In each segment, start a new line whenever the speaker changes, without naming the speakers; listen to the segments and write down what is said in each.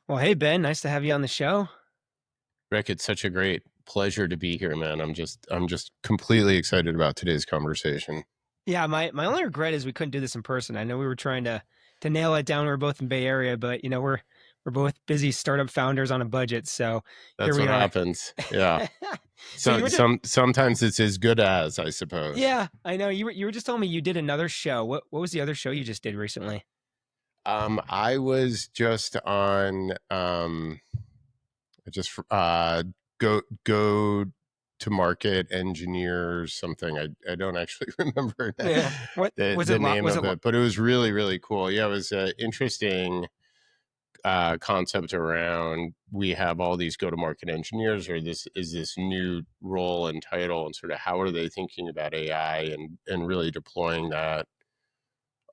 Well, hey Ben, nice to have you on the show.
Rick, it's such a great pleasure to be here, man. I'm just completely excited about today's conversation.
Yeah, my only regret is we couldn't do this in person. I know we were trying to nail it down. We're both in Bay Area, but we're both busy startup founders on a budget, so here
That's
we
what
are.
happens. Yeah.
So you
So
were just
sometimes it's as good as, I suppose.
yeah, I know you were just telling me you did another show. What was the other show you just did recently?
I was just on just go to market engineers something. I don't actually remember
Yeah. What was
the
it?
name
Was it?
of it, but it was really really cool. Yeah, it was interesting concept around we have all these go to market engineers, or this is this new role and title, and sort of how are they thinking about AI and really deploying that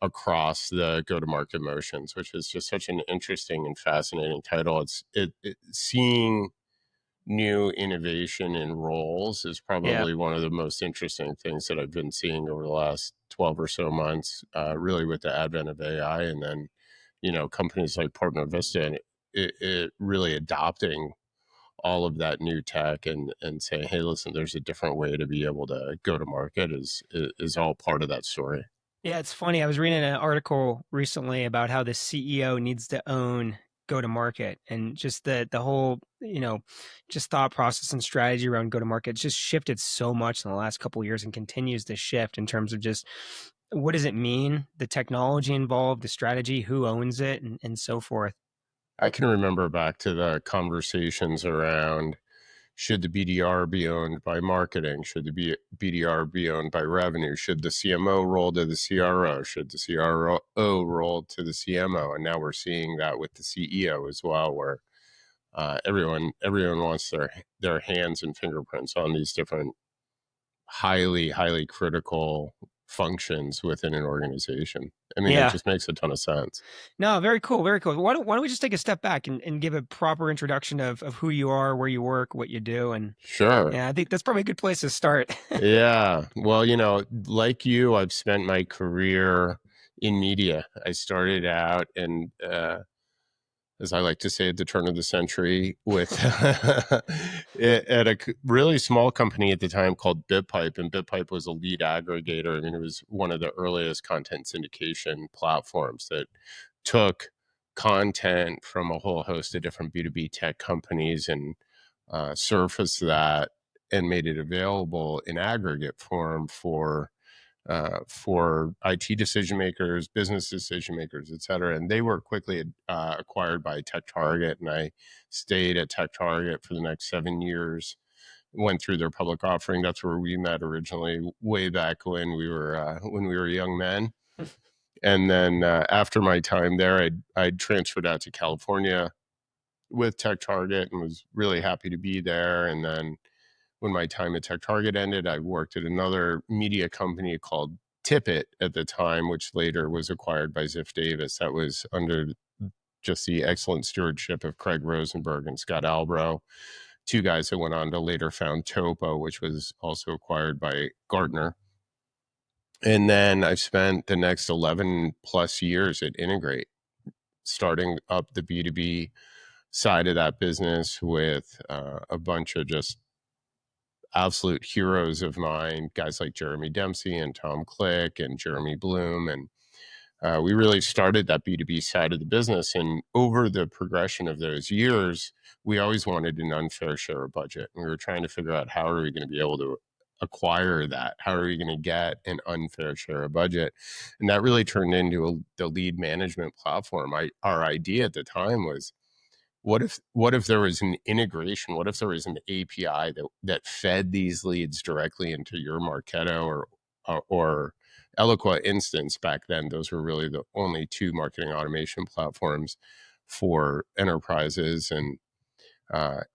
across the go to market motions, which is just such an interesting and fascinating title. It seeing new innovation in roles is
Yeah.
probably one of the most interesting things that I've been seeing over the last 12 or so months, really with the advent of AI. And then, companies like Partner Vista and it really adopting all of that new tech and saying, hey, listen, there's a different way to be able to go to market is all part of that story.
Yeah, it's funny. I was reading an article recently about how the CEO needs to own go to market and just the whole, just thought process and strategy around go to market. It's just shifted so much in the last couple of years and continues to shift in terms of just what does it mean, the technology involved, the strategy, who owns it, and so forth.
I can remember back to the conversations around should the BDR be owned by marketing? Should the BDR be owned by revenue? Should the CMO roll to the CRO? Should the CRO roll to the CMO? And now we're seeing that with the CEO as well, where everyone wants their hands and fingerprints on these different highly critical functions within an organization. I mean, it
Yeah.
just makes a ton of sense.
No, very cool, very cool. Why don't we just take a step back and give a proper introduction of who you are, where you work, what you do, and
Sure.
yeah, I think that's probably a good place to start.
Yeah. Well, like you, I've spent my career in media. I started out and as I like to say at the turn of the century with at a really small company at the time called BitPipe, and BitPipe was a lead aggregator. I mean, it was one of the earliest content syndication platforms that took content from a whole host of different B2B tech companies and surfaced that and made it available in aggregate form for IT decision makers, business decision makers, et cetera. And they were quickly acquired by TechTarget, and I stayed at TechTarget for the next 7 years. Went through their public offering. That's where we met originally, way back when we were young men. And then after my time there, I transferred out to California with TechTarget and was really happy to be there. And then when my time at TechTarget ended, I worked at another media company called Tippett at the time, which later was acquired by Ziff Davis. That was under just the excellent stewardship of Craig Rosenberg and Scott Albro, two guys that went on to later found Topo, which was also acquired by Gartner. And then I spent the next 11 plus years at Integrate, starting up the B2B side of that business with a bunch of just absolute heroes of mine, guys like Jeremy Dempsey and Tom Click and Jeremy Bloom. And we really started that B2B side of the business. And over the progression of those years, we always wanted an unfair share of budget. We were trying to figure out how are we going to be able to acquire that? How are we going to get an unfair share of budget? And that really turned into the lead management platform. Our idea at the time was, what if there was an integration? What if there was an API that fed these leads directly into your Marketo or Eloqua instance? Back then, those were really the only two marketing automation platforms for enterprises. And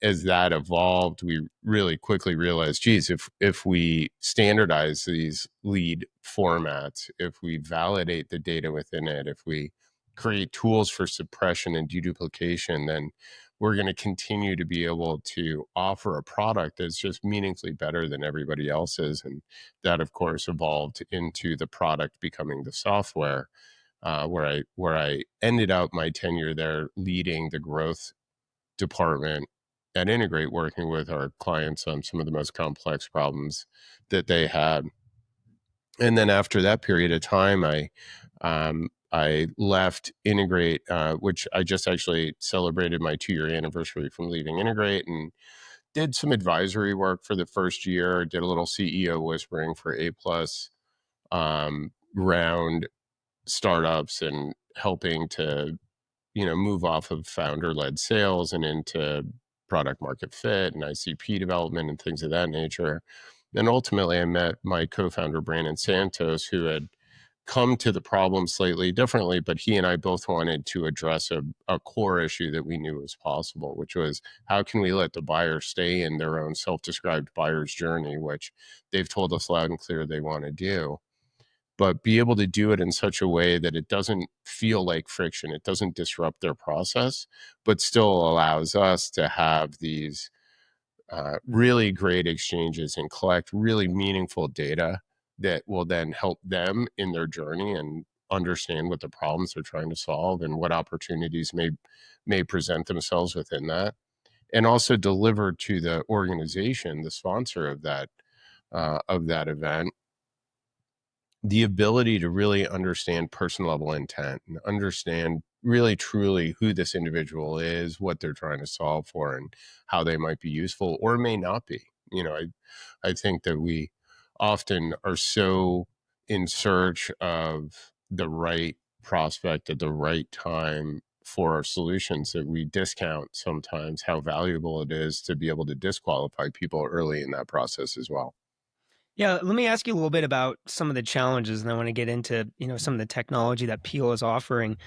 as that evolved, we really quickly realized, geez, if we standardize these lead formats, if we validate the data within it, if we create tools for suppression and deduplication, then we're going to continue to be able to offer a product that's just meaningfully better than everybody else's. And that, of course, evolved into the product becoming the software. where I ended up my tenure there leading the growth department at Integrate, working with our clients on some of the most complex problems that they had. And then after that period of time, I left Integrate, which I just actually celebrated my 2-year anniversary from leaving Integrate, and did some advisory work for the first year. Did a little CEO whispering for A plus round startups, and helping to move off of founder led sales and into product market fit and ICP development and things of that nature. And ultimately, I met my co founder, Brandon Santos, who had come to the problem slightly differently, but he and I both wanted to address a core issue that we knew was possible, which was how can we let the buyer stay in their own self described buyer's journey, which they've told us loud and clear they want to do, but be able to do it in such a way that it doesn't feel like friction. It doesn't disrupt their process, but still allows us to have these really great exchanges and collect really meaningful data that will then help them in their journey and understand what the problems they're trying to solve and what opportunities may present themselves within that, and also deliver to the organization, the sponsor of that event, the ability to really understand person level intent and understand really truly who this individual is, what they're trying to solve for, and how they might be useful or may not be. I think that we often are so in search of the right prospect at the right time for our solutions that we discount sometimes how valuable it is to be able to disqualify people early in that process as well.
Yeah, let me ask you a little bit about some of the challenges, and I want to get into, some of the technology that Peel is offering.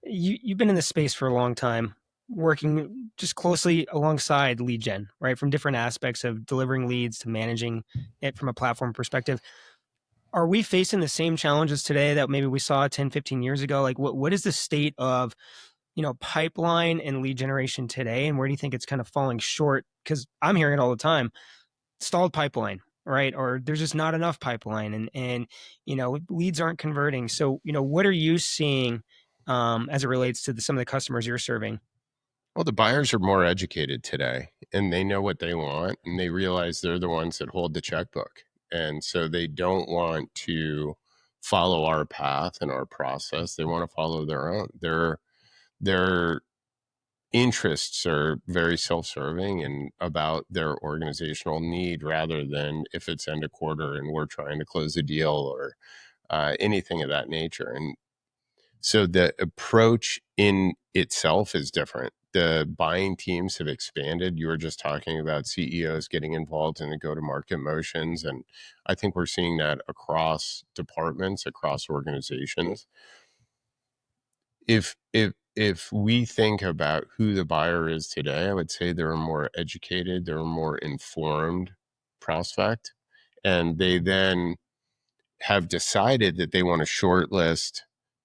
You've been in this space for a long time, working just closely alongside lead gen, right? From different aspects of delivering leads to managing it from a platform perspective. Are we facing the same challenges today that maybe we saw 10, 15 years ago? Like what is the state of, pipeline and lead generation today? And where do you think it's kind of falling short? Because I'm hearing it all the time, stalled pipeline, right? Or there's just not enough pipeline, and leads aren't converting. So what are you seeing as it relates to some of the customers you're serving?
Well, the buyers are more educated today, and they know what they want, and they realize they're the ones that hold the checkbook. And so they don't want to follow our path and our process. They want to follow their own. Their interests are very self-serving and about their organizational need rather than if it's end of quarter and we're trying to close a deal or anything of that nature. And so the approach in itself is different. The buying teams have expanded. You were just talking about CEOs getting involved in the go to market motions. And I think we're seeing that across departments, across organizations. If we think about who the buyer is today, I would say they're a more educated, they're a more informed prospect. And they then have decided that they want to shortlist,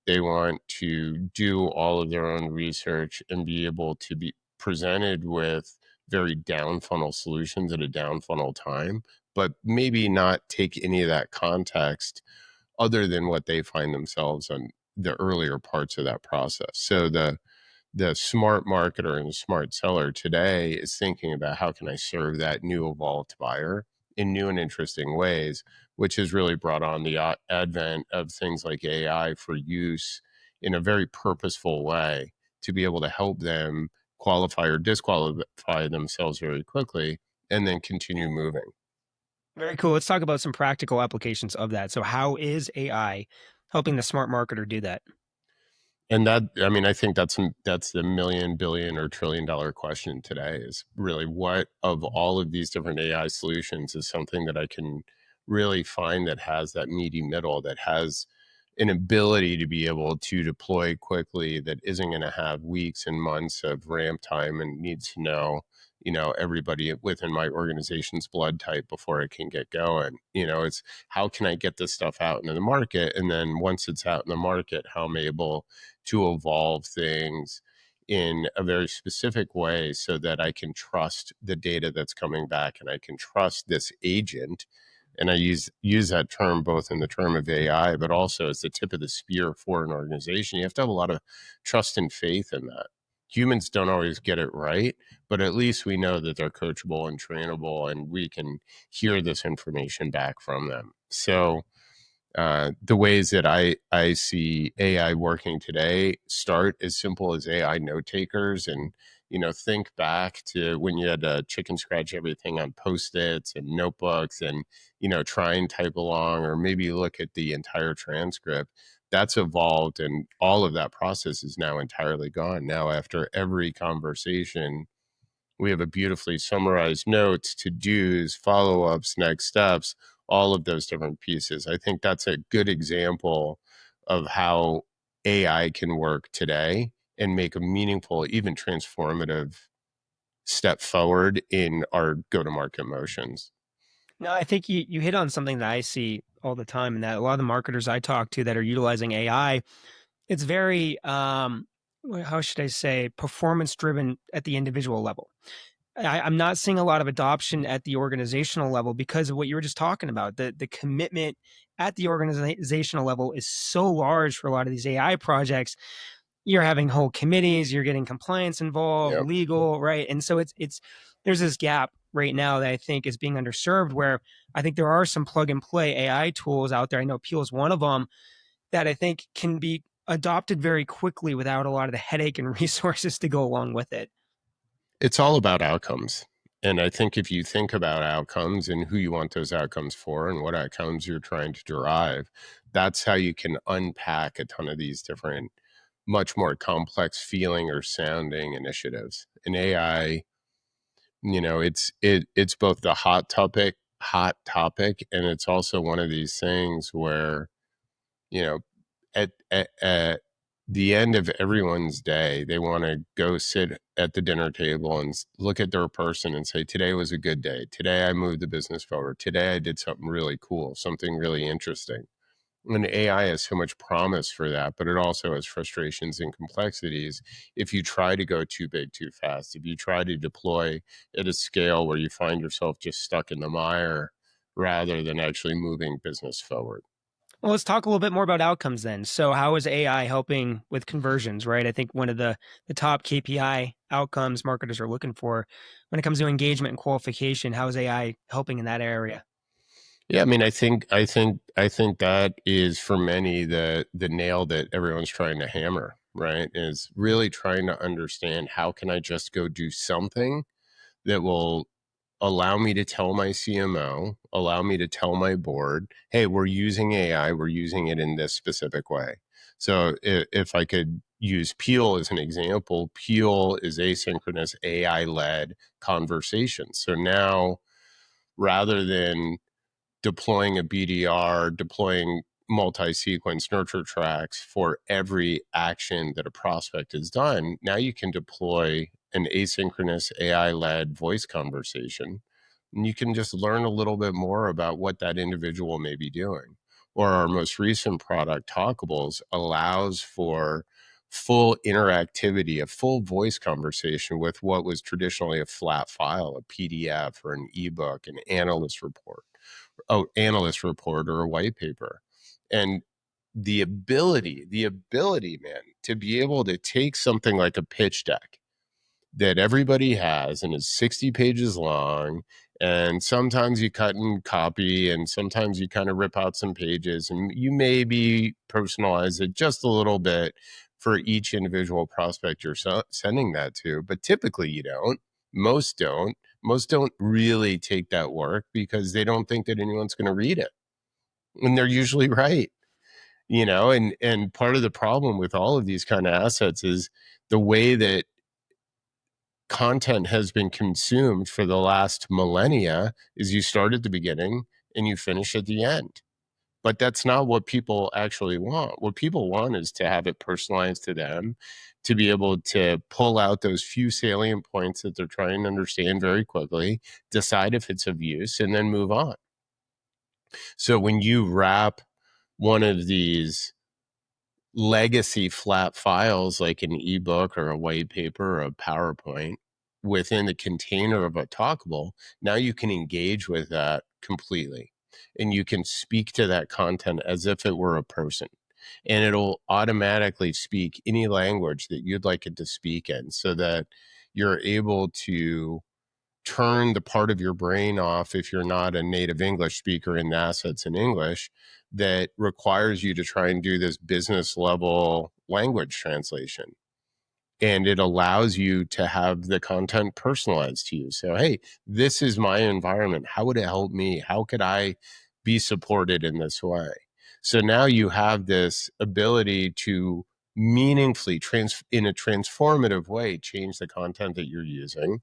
they want to do all of their own research and be able to be presented with very down funnel solutions at a down funnel time, but maybe not take any of that context other than what they find themselves on the earlier parts of that process. So the smart marketer and the smart seller today is thinking about how can I serve that new evolved buyer in new and interesting ways, which has really brought on the advent of things like AI for use in a very purposeful way to be able to help them qualify or disqualify themselves very quickly and then continue moving.
Very cool. Let's talk about some practical applications of that. So how is AI helping the smart marketer do that?
And that, I mean, I think that's the million, billion, or $1 trillion question today is really what of all of these different AI solutions is something that I can really find that has that meaty middle, that has an ability to be able to deploy quickly, that isn't going to have weeks and months of ramp time and needs to know, everybody within my organization's blood type before it can get going. It's how can I get this stuff out into the market? And then once it's out in the market, how I'm able to evolve things in a very specific way so that I can trust the data that's coming back and I can trust this agent And I use that term both in the term of AI, but also as the tip of the spear for an organization. You have to have a lot of trust and faith in that. Humans don't always get it right, but at least we know that they're coachable and trainable, and we can hear this information back from them. So the ways that I see AI working today start as simple as AI note takers. And, think back to when you had to chicken scratch everything on Post-its and notebooks and, try and type along, or maybe look at the entire transcript. That's evolved, and all of that process is now entirely gone. Now, after every conversation, we have a beautifully summarized notes, to dos, follow ups, next steps, all of those different pieces. I think that's a good example of how AI can work today and make a meaningful, even transformative step forward in our go to market motions.
No, I think you hit on something that I see all the time, and that a lot of the marketers I talk to that are utilizing AI, it's very how should I say, performance driven at the individual level. I'm not seeing a lot of adoption at the organizational level because of what you were just talking about. The commitment at the organizational level is so large for a lot of these AI projects. You're having whole committees, you're getting compliance involved,
Yep.
legal, right? And so it's there's this gap right now that I think is being underserved, where I think there are some plug and play AI tools out there. I know Peel is one of them that I think can be adopted very quickly without a lot of the headache and resources to go along with it.
It's all about outcomes. And I think if you think about outcomes and who you want those outcomes for and what outcomes you're trying to derive, that's how you can unpack a ton of these different, much more complex feeling or sounding initiatives. And AI, it's both the hot topic, and it's also one of these things where, you know, at the end of everyone's day, they want to go sit at the dinner table and look at their person and say, today was a good day. Today I moved the business forward. Today I did something really cool, something really interesting. And AI has so much promise for that, but it also has frustrations and complexities if you try to go too big too fast, if you try to deploy at a scale where you find yourself just stuck in the mire rather than actually moving business forward.
Well, let's talk a little bit more about outcomes then. So, how is AI helping with conversions, right? I think one of the top KPI outcomes marketers are looking for when it comes to engagement and qualification, how is AI helping in that area?
Yeah, I mean, I think that is for many the nail that everyone's trying to hammer, right? Is really trying to understand, how can I just go do something that will allow me to tell my CMO, allow me to tell my board, hey, we're using AI, we're using it in this specific way. So if I could use Peel as an example, Peel is asynchronous AI led conversation. So now, rather than deploying a BDR, deploying multi-sequence nurture tracks for every action that a prospect has done, now you can deploy an asynchronous AI-led voice conversation, and you can just learn a little bit more about what that individual may be doing. Or our most recent product, Talkables, allows for full interactivity, a full voice conversation with what was traditionally a flat file, a PDF or an ebook, an analyst report or a white paper. And the ability, man, to be able to take something like a pitch deck that everybody has and is 60 pages long, and sometimes you cut and copy, and sometimes you kind of rip out some pages, and you maybe personalize it just a little bit for each individual prospect you're sending that to, but typically you don't. Most don't really take that work because they don't think that anyone's going to read it, and they're usually right. And part of the problem with all of these kind of assets is the way that content has been consumed for the last millennia is you start at the beginning and you finish at the end. But that's not what people actually want. What people want is to have it personalized to them, to be able to pull out those few salient points that they're trying to understand very quickly, decide if it's of use, and then move on. So when you wrap one of these legacy flat files like an ebook or a white paper or a PowerPoint within the container of a talkable, now you can engage with that completely. and you can speak to that content as if it were a person. And it'll automatically speak any language that you'd like it to speak in, so that you're able to turn the part of your brain off if you're not a native English speaker in the assets in English that requires you to try and do this business level language translation. And it allows you to have the content personalized to you. So, hey, this is my environment. How would it help me? How could I be supported in this way? So now you have this ability to meaningfully in a transformative way change the content that you're using,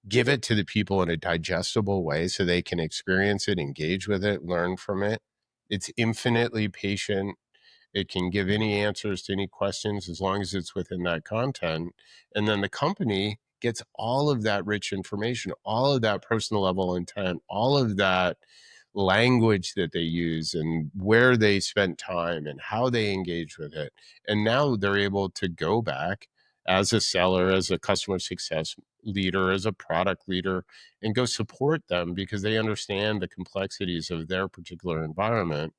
give it to the people in a digestible way so they can experience it, engage with it, learn from it. It's infinitely patient. It can give any answers to any questions as long as it's within that content. And then the company gets all of that rich information, all of that personal level intent, all of that language that they use and where they spent time and how they engage with it. And now they're able to go back as a seller, as a customer success leader, as a product leader, and go support them because they understand the complexities of their particular environment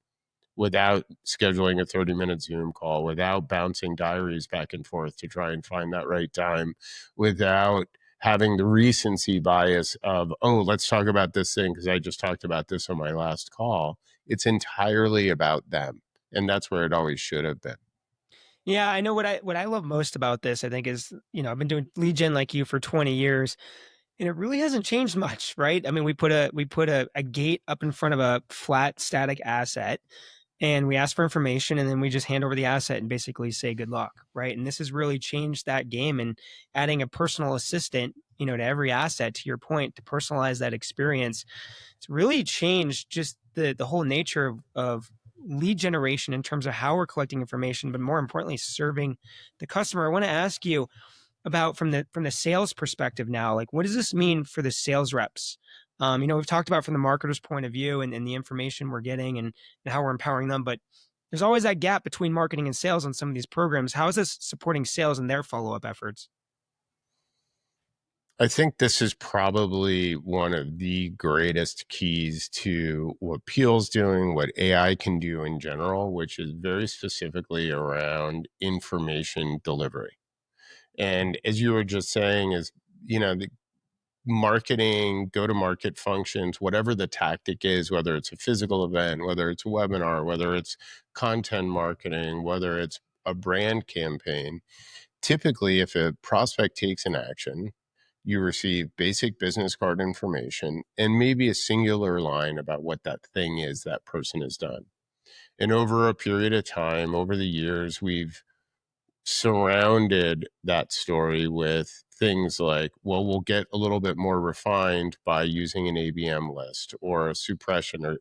without scheduling a 30-minute Zoom call, without bouncing diaries back and forth to try and find that right time, without having the recency bias of, oh, let's talk about this thing because I just talked about this on my last call. It's entirely about them. And that's where it always should have been.
Yeah, I know what I love most about this, I think, is, I've been doing lead gen like you for 20 years, and it really hasn't changed much, right? I mean, we put a gate up in front of a flat static asset, and we ask for information, and then we just hand over the asset and basically say good luck, right? And this has really changed that game, and adding a personal assistant, to every asset, to your point, to personalize that experience. It's really changed just the whole nature of lead generation in terms of how we're collecting information, but more importantly, serving the customer. I want to ask you about, from the sales perspective now, like, what does this mean for the sales reps? We've talked about from the marketer's point of view, and the information we're getting, and how we're empowering them, but there's always that gap between marketing and sales on some of these programs. How is this supporting sales and their follow-up efforts?
I think this is probably one of the greatest keys to what Peel's doing, what AI can do in general, which is very specifically around information delivery. And as you were just saying, is, the marketing, go to market functions, whatever the tactic is, whether it's a physical event, whether it's a webinar, whether it's content marketing, whether it's a brand campaign, typically if a prospect takes an action, you receive basic business card information and maybe a singular line about what that thing is that person has done. And over a period of time, over the years, we've surrounded that story with things like, well, we'll get a little bit more refined by using an ABM list or a suppression or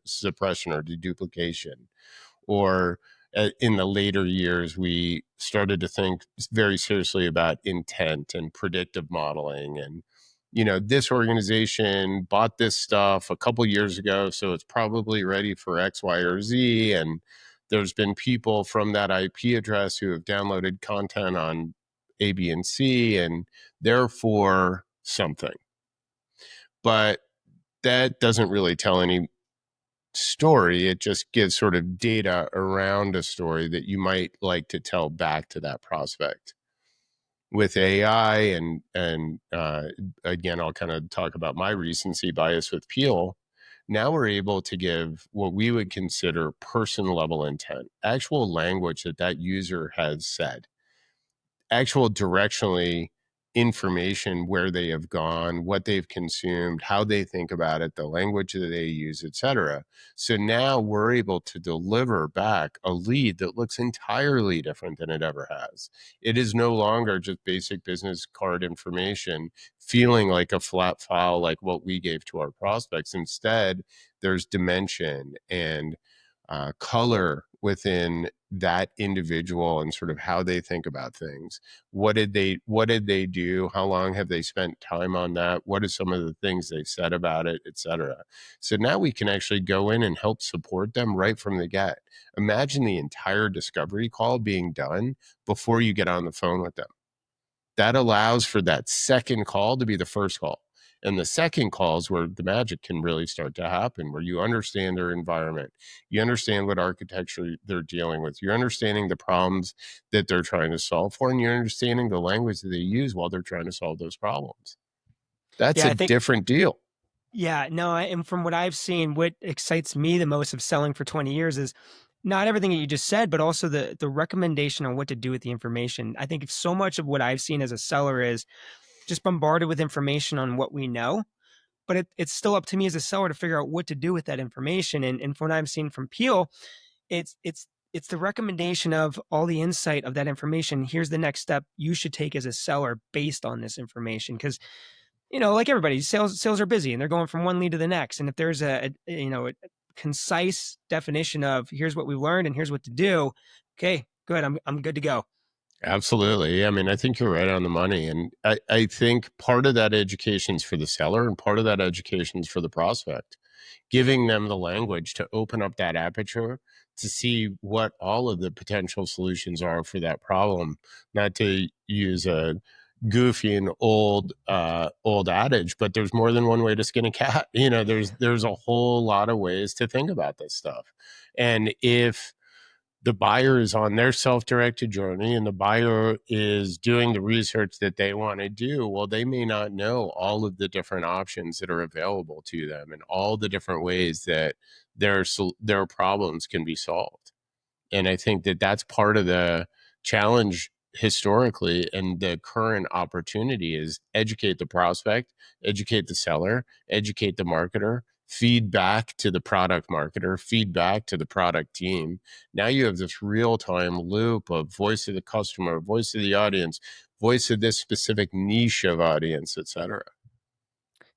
deduplication. Or in the later years, we started to think very seriously about intent and predictive modeling. And, this organization bought this stuff a couple years ago, so it's probably ready for X, Y, or Z. And there's been people from that IP address who have downloaded content on A, B, and C, and therefore something. But that doesn't really tell any story. It just gives sort of data around a story that you might like to tell back to that prospect. With AI, and again, I'll kind of talk about my recency bias with Peel. Now we're able to give what we would consider person level intent, actual language that user has said, actual directionally information, where they have gone, what they've consumed, how they think about it, the language that they use, etc. So now we're able to deliver back a lead that looks entirely different than it ever has. It is no longer just basic business card information feeling like a flat file like what we gave to our prospects. Instead, there's dimension and color within that individual and sort of how they think about things. What did they do? How long have they spent time on that? What are some of the things they've said about it, etc. So now we can actually go in and help support them right from the get. Imagine the entire discovery call being done before you get on the phone with them. That allows for that second call to be the first call. And the second call is where the magic can really start to happen, where you understand their environment, you understand what architecture they're dealing with, you're understanding the problems that they're trying to solve for, and you're understanding the language that they use while they're trying to solve those problems. That's
Yeah,
a
I think
different deal.
yeah, no, and from what I've seen, what excites me the most of selling for 20 years is not everything that you just said, but also the recommendation on what to do with the information. I think if so much of what I've seen as a seller is just bombarded with information on what we know, but it's still up to me as a seller to figure out what to do with that information. And from what I'm seeing from Peel, it's it's it's the recommendation of all the insight of that information. Here's the next step you should take as a seller based on this information. Because like everybody, sales are busy and they're going from one lead to the next. And if there's a concise definition of here's what we learned and here's what to do, okay, good, I'm good to go.
Absolutely. I mean, I think you're right on the money. And I think part of that education is for the seller and part of that education is for the prospect, giving them the language to open up that aperture to see what all of the potential solutions are for that problem. Not to use a goofy and old adage, but there's more than one way to skin a cat. There's a whole lot of ways to think about this stuff. And if the buyer is on their self-directed journey and the buyer is doing the research that they want to do, well, they may not know all of the different options that are available to them and all the different ways that their problems can be solved. And I think that that's part of the challenge historically, and the current opportunity is educate the prospect, educate the seller, educate the marketer, feed back to the product marketer, feed back to the product team. Now you have this real-time loop of voice of the customer, voice of the audience, voice of this specific niche of audience, etc.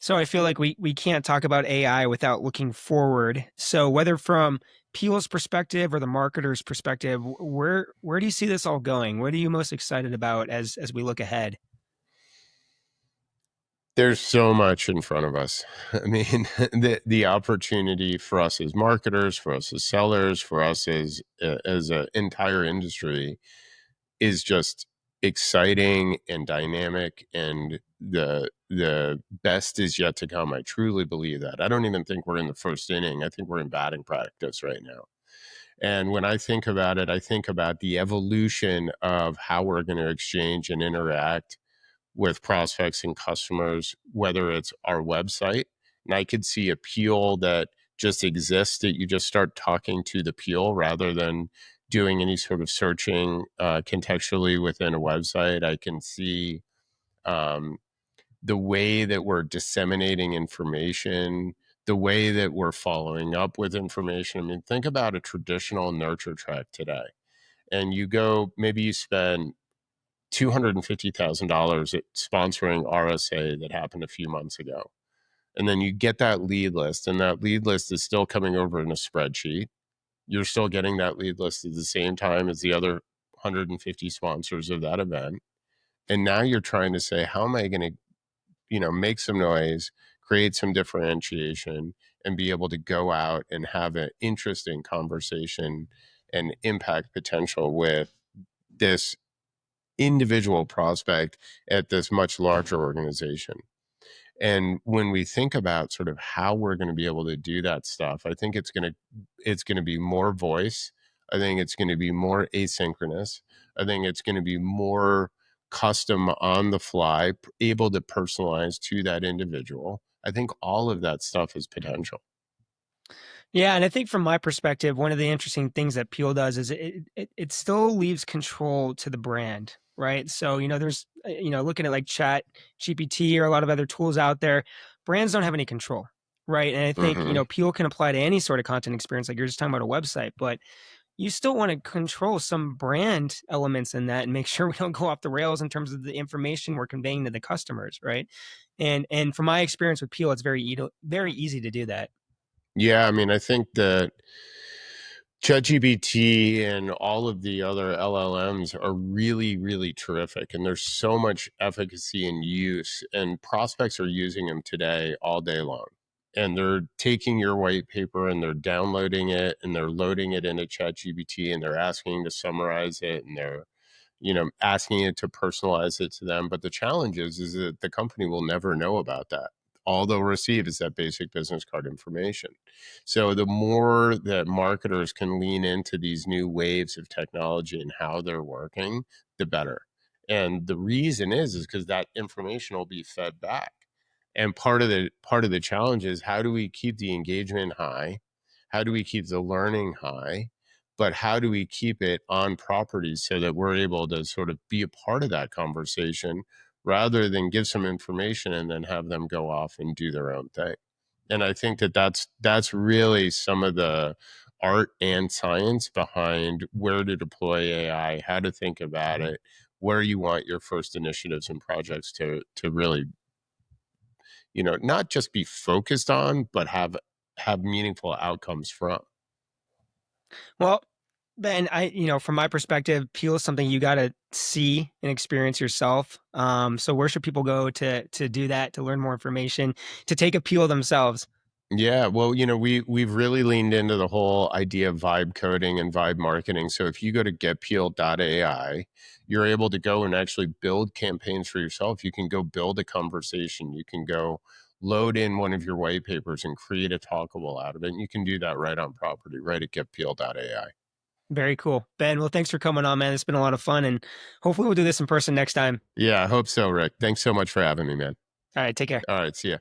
So I feel like we can't talk about AI without looking forward. So whether from Peel's perspective or the marketer's perspective, where do you see this all going? What are you most excited about as we look ahead?
There's so much in front of us. I mean, the opportunity for us as marketers, for us as sellers, for us as an entire industry is just exciting and dynamic, and the best is yet to come. I truly believe that. I don't even think we're in the first inning. I think we're in batting practice right now. And when I think about it, I think about the evolution of how we're going to exchange and interact with prospects and customers, whether it's our website. And I could see a Peel that just exists, that you just start talking to the Peel rather than doing any sort of searching contextually within a website. I can see um, the way that we're disseminating information, the way that we're following up with information. I mean, think about a traditional nurture track today. And you go, maybe you spend $250,000 at sponsoring RSA that happened a few months ago. And then you get that lead list, and that lead list is still coming over in a spreadsheet. You're still getting that lead list at the same time as the other 150 sponsors of that event. And now you're trying to say, how am I going to, make some noise, create some differentiation, and be able to go out and have an interesting conversation and impact potential with this individual prospect at this much larger organization. And when we think about sort of how we're going to be able to do that stuff, I think it's going to be more voice. I think it's going to be more asynchronous. I think it's going to be more custom on the fly, able to personalize to that individual. I think all of that stuff is potential.
Yeah, and I think from my perspective, one of the interesting things that Peel does is it still leaves control to the brand, right? So, there's looking at like Chat GPT or a lot of other tools out there, brands don't have any control, right? And I think,
Mm-hmm.
Peel can apply to any sort of content experience, like you're just talking about a website, but you still want to control some brand elements in that and make sure we don't go off the rails in terms of the information we're conveying to the customers, right? And from my experience with Peel, it's very easy to do that.
Yeah, I mean, I think that ChatGPT and all of the other LLMs are really, really terrific. And there's so much efficacy and use, and prospects are using them today all day long. And they're taking your white paper and they're downloading it and they're loading it into ChatGPT and they're asking to summarize it and they're, asking it to personalize it to them. But the challenge is that the company will never know about that. all they'll receive is that basic business card information. So the more that marketers can lean into these new waves of technology and how they're working, the better. And the reason is because that information will be fed back. And part of the challenge is, how do we keep the engagement high? How do we keep the learning high? But how do we keep it on properties so that we're able to sort of be a part of that conversation rather than give some information and then have them go off and do their own thing? And I think that that's really some of the art and science behind where to deploy AI, how to think about it, where you want your first initiatives and projects to really, not just be focused on, but have meaningful outcomes from.
Well, Ben, from my perspective, Peel is something you got to see and experience yourself. So where should people go to do that, to learn more information, to take a Peel themselves?
Yeah, well, we've really leaned into the whole idea of vibe coding and vibe marketing. So if you go to getpeel.ai, you're able to go and actually build campaigns for yourself. You can go build a conversation. You can go load in one of your white papers and create a talkable out of it. And you can do that right on property, right at getpeel.ai.
Very cool. Ben, well, thanks for coming on, man. It's been a lot of fun, and hopefully we'll do this in person next time.
Yeah, I hope so, Rick. Thanks so much for having me, man.
All right, take care.
All right, see ya.